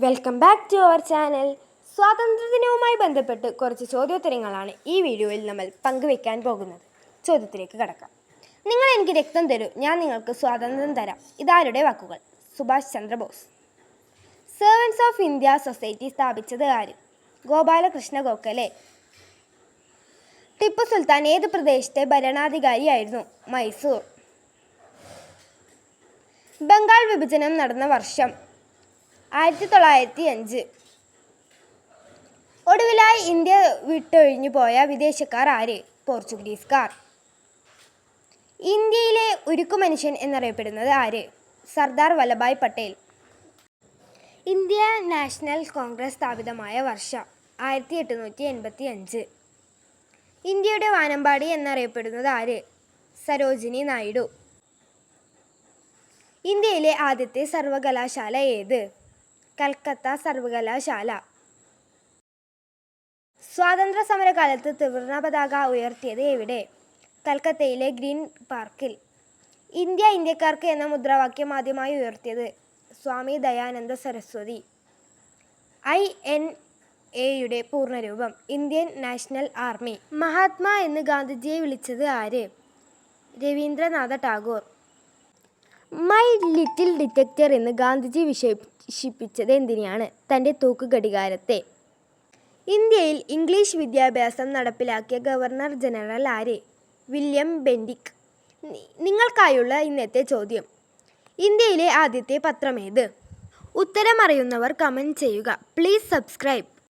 Welcome back to our channel. സ്വാതന്ത്ര്യദിനവുമായി ബന്ധപ്പെട്ട് കുറച്ച് ചോദ്യോത്തരങ്ങളാണ് ഈ വീഡിയോയിൽ നമ്മൾ പങ്കുവെക്കാൻ പോകുന്നത്. ചോദ്യത്തിലേക്ക് കടക്കാം. നിങ്ങൾ എനിക്ക് രക്തം തരൂ, ഞാൻ നിങ്ങൾക്ക് സ്വാതന്ത്ര്യം തരാം. ഇതാരുടെ വാക്കുകൾ? Subhash Chandrabose. Servants of India society സ്ഥാപിച്ചത് ആര്? ഗോപാലകൃഷ്ണ ഗോഖലെ. ടിപ്പു സുൽത്താൻ ഏത് പ്രദേശത്തെ ഭരണാധികാരിയായിരുന്നു? മൈസൂർ. ബംഗാൾ വിഭജനം നടന്ന വർഷം? 1905. ഒടുവിലായി ഇന്ത്യ വിട്ടൊഴിഞ്ഞു പോയ വിദേശക്കാർ ആര്? പോർച്ചുഗീസുകാർ. ഇന്ത്യയിലെ ഉരുക്കു മനുഷ്യൻ എന്നറിയപ്പെടുന്നത് ആര്? സർദാർ വല്ലഭായ് പട്ടേൽ. ഇന്ത്യ നാഷണൽ കോൺഗ്രസ് സ്ഥാപിതമായ വർഷം? 1885. ഇന്ത്യയുടെ വാനമ്പാടി എന്നറിയപ്പെടുന്നത് ആര്? സരോജിനി നായിഡു. ഇന്ത്യയിലെ ആദ്യത്തെ സർവകലാശാല ഏത്? കൽക്കത്ത സർവകലാശാല. സ്വാതന്ത്ര്യ സമരകാലത്ത് ത്രിവർണ പതാക ഉയർത്തിയത് എവിടെ? കൽക്കത്തയിലെ ഗ്രീൻ പാർക്കിൽ. ഇന്ത്യ ഇന്ത്യക്കാർക്ക് എന്ന മുദ്രാവാക്യം ആദ്യമായി ഉയർത്തിയത്? സ്വാമി ദയാനന്ദ സരസ്വതി. INA പൂർണ്ണരൂപം? Indian National Army. മഹാത്മാ എന്ന് ഗാന്ധിജിയെ വിളിച്ചത് ആര്? Rabindranath Tagore. My little detector എന്ന് ഗാന്ധിജി വിശേഷിപ്പിച്ചത് എന്തിനെയാണ്? തൻ്റെ തൂക്കുഘടികാരത്തെ. ഇന്ത്യയിൽ ഇംഗ്ലീഷ് വിദ്യാഭ്യാസം നടപ്പിലാക്കിയ ഗവർണർ ജനറൽ ആര്? William Bentinck. നിങ്ങൾക്കായുള്ള ഇന്നത്തെ ചോദ്യം: ഇന്ത്യയിലെ ആദ്യത്തെ പത്രമേത്? ഉത്തരം അറിയുന്നവർ കമൻറ്റ് ചെയ്യുക. Please subscribe.